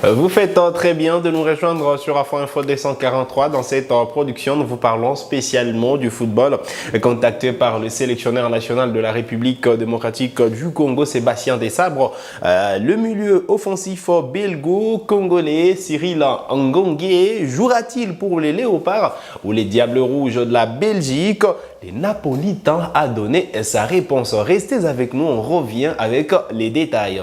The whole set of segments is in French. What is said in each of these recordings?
Vous faites très bien de nous rejoindre sur Afro Info 243. Dans cette production, nous vous parlons spécialement du football. Contacté par le sélectionneur national de la République démocratique du Congo, Sébastien Desabre, le milieu offensif belgo-congolais Cyril Ngongue jouera-t-il pour les Léopards ou les Diables Rouges de la Belgique? Les Napolitains a donné sa réponse. Restez avec nous, on revient avec les détails.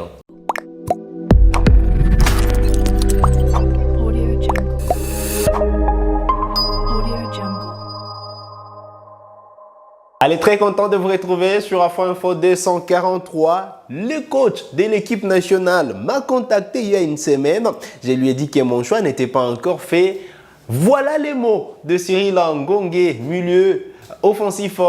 Allez, très content de vous retrouver sur Afro Info 243. Le coach de l'équipe nationale m'a contacté il y a une semaine. Je lui ai dit que mon choix n'était pas encore fait. Voilà les mots de Cyril Ngongue, milieu offensif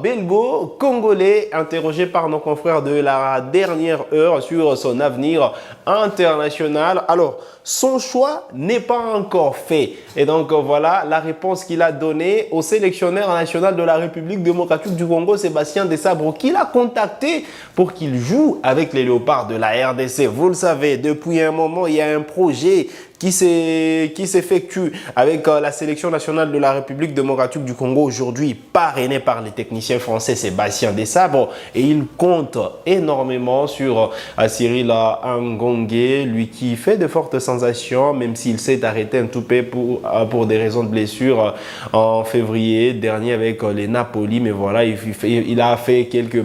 belgo-congolais, interrogé par nos confrères de la dernière heure sur son avenir international. Alors, son choix n'est pas encore fait. Et donc, voilà la réponse qu'il a donnée au sélectionneur national de la République démocratique du Congo, Sébastien Desabre, qui l'a contacté pour qu'il joue avec les Léopards de la RDC. Vous le savez, depuis un moment, il y a un projet qui s'effectue avec la sélection nationale de la République démocratique du Congo, aujourd'hui parrainé par les techniciens français Sébastien Desabre, et il compte énormément sur Cyril Ngongue, lui qui fait de fortes sensations, même s'il s'est arrêté un tout peu pour des raisons de blessure en février dernier avec les Napoli, mais voilà, il a fait quelques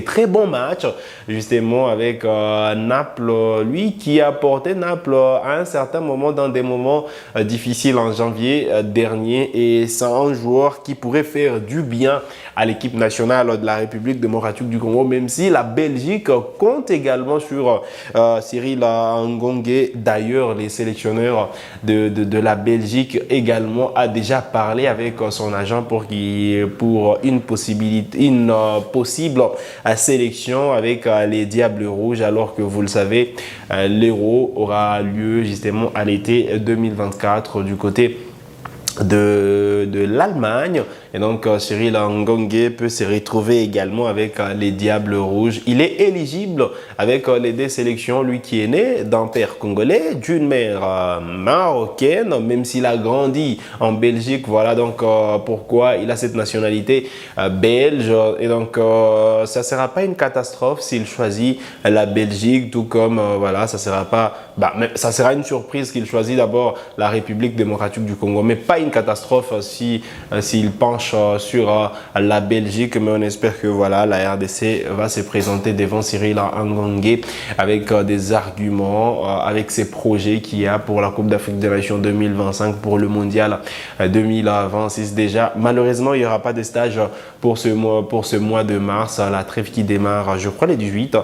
très bons matchs justement avec Naples, lui qui a porté Naples à un certain moment dans des moments difficiles en janvier dernier, et c'est un joueur qui pourrait faire du bien à l'équipe nationale de la République démocratique du Congo, même si la Belgique compte également sur Cyril Ngongue. D'ailleurs, les sélectionneurs de la Belgique également a déjà parlé avec son agent pour une possible sélection avec les Diables Rouges, alors que vous le savez, l'Euro aura lieu justement à l'été 2024 du côté de l'Allemagne. Et donc Cyril Ngongue peut se retrouver également avec les Diables Rouges. Il est éligible avec les deux sélections, lui qui est né d'un père congolais, d'une mère marocaine, même s'il a grandi en Belgique. Voilà donc pourquoi il a cette nationalité belge. Et donc ça ne sera pas une catastrophe s'il choisit la Belgique, tout comme voilà, ça sera une surprise qu'il choisit d'abord la République démocratique du Congo, mais pas une catastrophe s'il penche sur la Belgique. Mais on espère que voilà, la RDC va se présenter devant Cyril Ngongue avec des arguments, avec ses projets qu'il y a pour la Coupe d'Afrique des Nations 2025, pour le Mondial 2026 déjà. Malheureusement, il n'y aura pas de stage pour ce mois de mars, la trêve qui démarre, je crois, le 18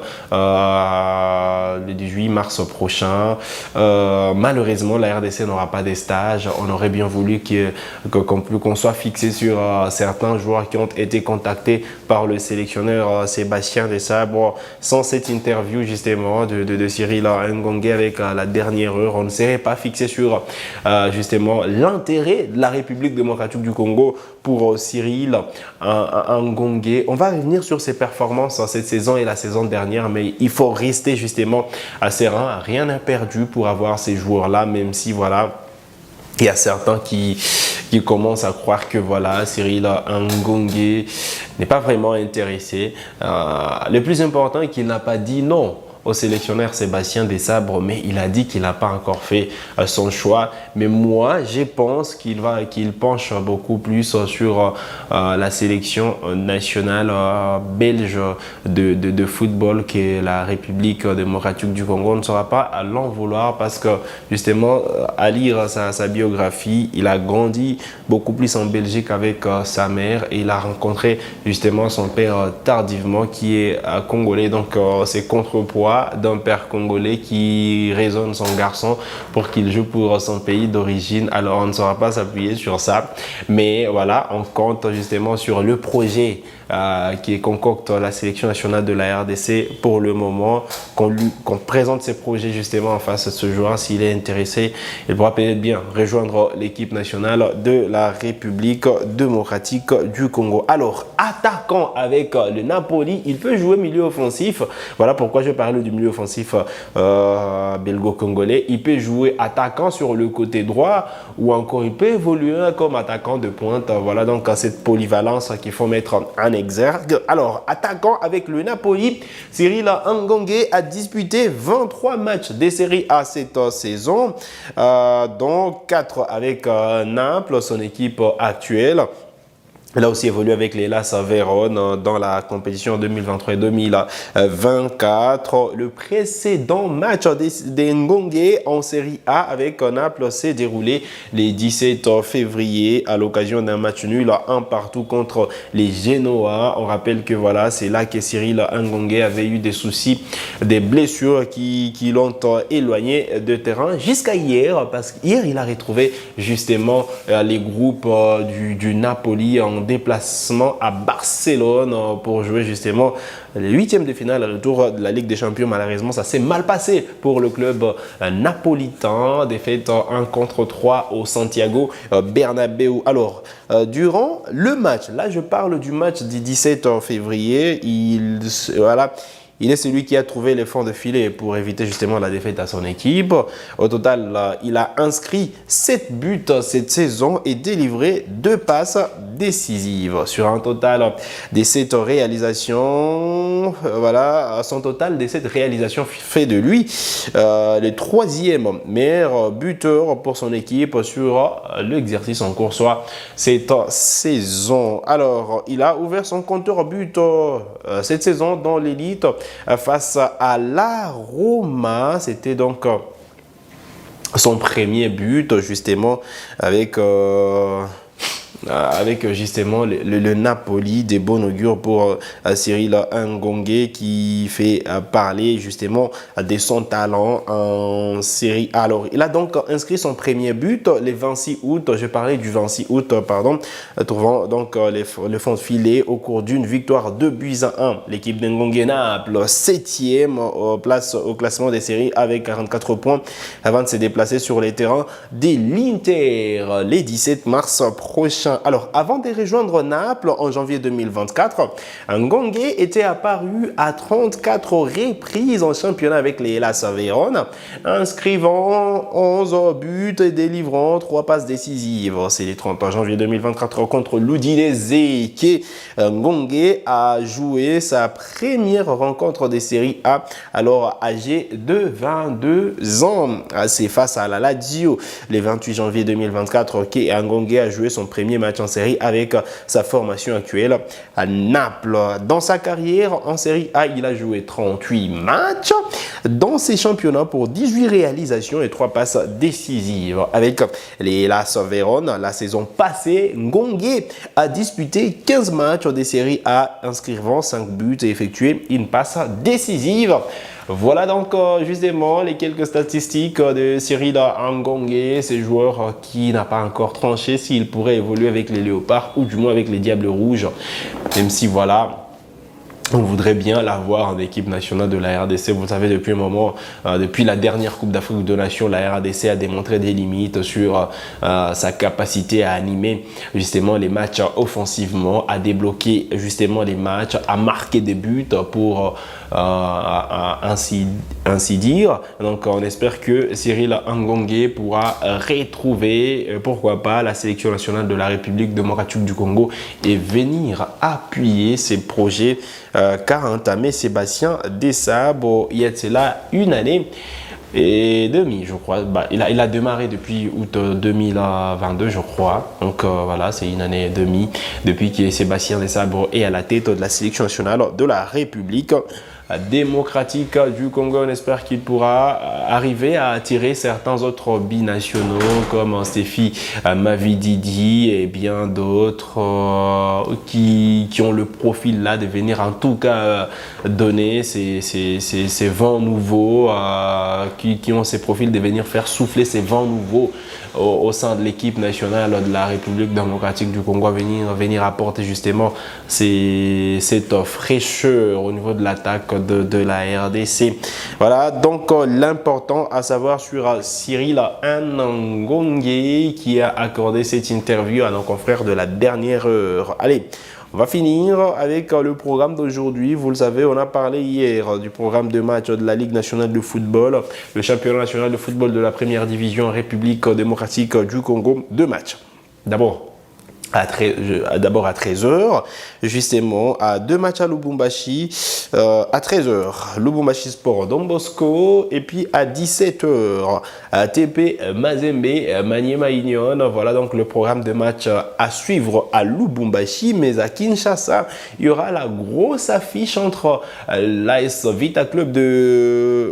mars prochain. Malheureusement, la RDC n'aura pas de stage. On aurait bien voulu qu'on soit fixé sur certains joueurs qui ont été contactés par le sélectionneur Sébastien Desabre. Sans cette interview justement de Cyril Ngongue avec la dernière heure, on ne serait pas fixé sur justement l'intérêt de la République démocratique du Congo pour Cyril Ngongue. On va revenir sur ses performances cette saison et la saison dernière, mais il faut rester justement à serein. Rien n'est perdu pour avoir ces joueurs-là, même si voilà, il y a certains qui commencent à croire que voilà, Cyril Ngongue n'est pas vraiment intéressé. Le plus important est qu'il n'a pas dit non au sélectionneur Sébastien Desabre, mais il a dit qu'il n'a pas encore fait son choix. Mais moi, je pense qu'il penche beaucoup plus sur la sélection nationale belge de football, que la République démocratique du Congo. On ne sera pas à l'en vouloir, parce que justement, à lire sa biographie, il a grandi beaucoup plus en Belgique avec sa mère, et il a rencontré justement son père tardivement, qui est congolais. Donc c'est contrepoids d'un père congolais qui raisonne son garçon pour qu'il joue pour son pays d'origine. Alors on ne saura pas s'appuyer sur ça, mais voilà, on compte justement sur le projet qui concocte la sélection nationale de la RDC pour le moment, qu'on présente ses projets justement en face de ce joueur. S'il est intéressé, il pourra peut-être bien rejoindre l'équipe nationale de la République démocratique du Congo. Alors, attaquant avec le Napoli, il peut jouer milieu offensif. Voilà pourquoi je parlais du milieu offensif belgo-congolais. Il peut jouer attaquant sur le côté droit ou encore il peut évoluer comme attaquant de pointe. Voilà donc cette polyvalence qu'il faut mettre en exergue. Alors, attaquant avec le Napoli, Cyril Ngongue a disputé 23 matchs des séries A cette saison, dont 4 avec Naples, son équipe actuelle. Il a aussi évolué avec les Hellas Vérone dans la compétition 2023 et 2024. Le précédent match des Ngongue en Série A avec Naples s'est déroulé le 17 février à l'occasion d'un match nul 1-1 contre les Genoa. On rappelle que voilà, c'est là que Cyril Ngongue avait eu des soucis, des blessures qui l'ont éloigné de terrain jusqu'à hier, parce qu'hier il a retrouvé justement les groupes du Napoli en déplacement à Barcelone pour jouer justement les huitièmes de finale, le retour de la Ligue des Champions. Malheureusement, ça s'est mal passé pour le club napolitain. Défaite 1-3 au Santiago Bernabéu. Alors, durant le match, là je parle du match du 17 février, il est celui qui a trouvé les fonds de filet pour éviter justement la défaite à son équipe. Au total, il a inscrit 7 buts cette saison et délivré 2 passes décisives. Sur un total de 7 réalisations, voilà, son total de 7 réalisations fait de lui le 3e meilleur buteur pour son équipe sur l'exercice en cours, soit cette saison. Alors, il a ouvert son compteur but cette saison dans l'élite face à la Roma. C'était donc son premier but justement avec justement le Napoli. Des bon augure pour Cyril Ngongue qui fait parler justement de son talent en Série A. Alors, il a donc inscrit son premier but le 26 août. Je parlais du 26 août, pardon, trouvant donc le fond de filet au cours d'une victoire 2-1. L'équipe d'Ngongue Naples, 7e place au classement des séries avec 44 points avant de se déplacer sur les terrains de l'Inter les 17 mars prochain. Alors, avant de rejoindre Naples en janvier 2024, Ngongue était apparu à 34 reprises en championnat avec les Hellas Vérone, inscrivant 11 buts et délivrant 3 passes décisives. C'est le 30 janvier 2024 contre l'Udinese que Ngongue a joué sa première rencontre des séries A, alors âgé de 22 ans. C'est face à la Lazio le 28 janvier 2024 que Ngongue a joué son premier match en série avec sa formation actuelle à Naples. Dans sa carrière en série A, il a joué 38 matchs dans ses championnats pour 18 réalisations et 3 passes décisives. Avec les Hellas Vérone, la saison passée, Ngongue a disputé 15 matchs des séries A, inscrivant 5 buts et effectué une passe décisive. Voilà donc justement les quelques statistiques de Cyril Ngongue, ce joueur qui n'a pas encore tranché s'il pourrait évoluer avec les Léopards ou du moins avec les Diables Rouges, même si voilà, on voudrait bien l'avoir en équipe nationale de la RDC. Vous savez, depuis un moment, depuis la dernière Coupe d'Afrique de Nations, la RDC a démontré des limites sur sa capacité à animer justement les matchs offensivement, à débloquer justement les matchs, à marquer des buts pour ainsi dire. Donc, on espère que Cyril Ngongue pourra retrouver, pourquoi pas, la sélection nationale de la République démocratique du Congo et venir appuyer ses projets qu'a entamé Sébastien Desabre il y a cela une année et demie, je crois. Il a démarré depuis août 2022, je crois. Donc voilà, c'est une année et demie depuis que Sébastien Desabre est à la tête de la sélection nationale de la République démocratique du Congo. On espère qu'il pourra arriver à attirer certains autres binationaux comme Stéphie Mavididi et bien d'autres qui ont le profil là de venir en tout cas donner ces vents nouveaux, qui ont ces profils de venir faire souffler ces vents nouveaux au sein de l'équipe nationale de la République démocratique du Congo, venir apporter justement cette fraîcheur au niveau de l'attaque de la RDC. Voilà donc l'important à savoir sur Cyril Ngongue qui a accordé cette interview à nos confrères de la dernière heure. Allez, On va finir avec le programme d'aujourd'hui. Vous le savez, on a parlé hier du programme de match de la Ligue nationale de football, le championnat national de football de la première division en République démocratique du Congo. 2 matchs. D'abord à 13 h, justement, à 2 matchs à Lubumbashi, à 13 h, Lubumbashi Sport Don Bosco, et puis à 17 h, à TP Mazembe, Maniema Union. Voilà donc le programme de match à suivre à Lubumbashi, mais à Kinshasa, il y aura la grosse affiche entre l'AS Vita Club de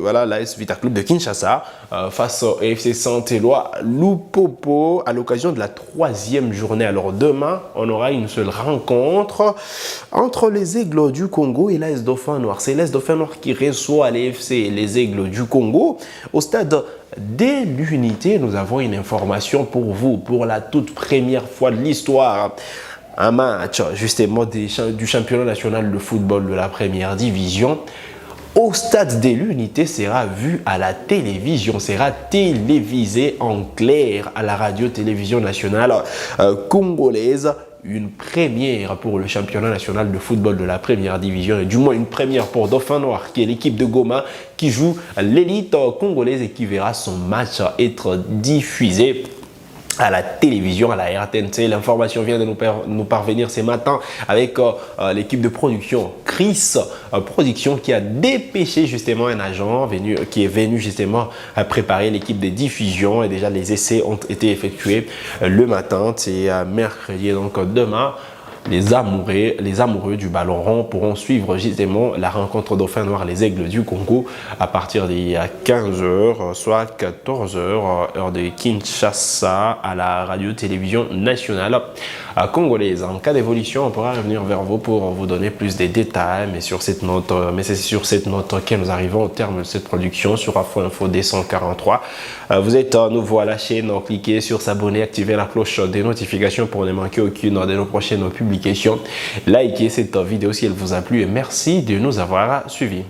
Kinshasa face au FC Saint-Éloi Lupopo à l'occasion de la 3e journée. Alors demain, on aura une seule rencontre entre les Aigles du Congo et l'AS Dauphin Noir. C'est l'AS Dauphin Noir qui reçoit les Aigles du Congo au stade de l'Unité. Nous avons une information pour vous, pour la toute première fois de l'histoire. Un match justement du championnat national de football de la première division au stade de l'Unité sera vu à la télévision, sera télévisé en clair à la radio-télévision nationale congolaise. Une première pour le championnat national de football de la première division, et du moins une première pour Dauphin Noir, qui est l'équipe de Goma qui joue l'élite congolaise et qui verra son match être diffusé à la télévision, à la RTNC. L'information vient de nous parvenir ce matin avec l'équipe de production Chris Production qui a dépêché justement un agent qui est venu justement préparer l'équipe de diffusion, et déjà les essais ont été effectués le matin. C'est mercredi, donc demain. Les amoureux du ballon rond pourront suivre justement la rencontre Dauphin Noir, les Aigles du Congo à partir de 15 h, soit 14 h, heure de Kinshasa, à la radio-télévision nationale congolaise. En cas d'évolution, on pourra revenir vers vous pour vous donner plus de détails, mais c'est sur cette note que nous arrivons au terme de cette production sur Afro Info D143. Vous êtes nouveau à la chaîne, cliquez sur s'abonner, activez la cloche des notifications pour ne manquer aucune de nos prochaines publications. Likez cette vidéo si elle vous a plu et merci de nous avoir suivis.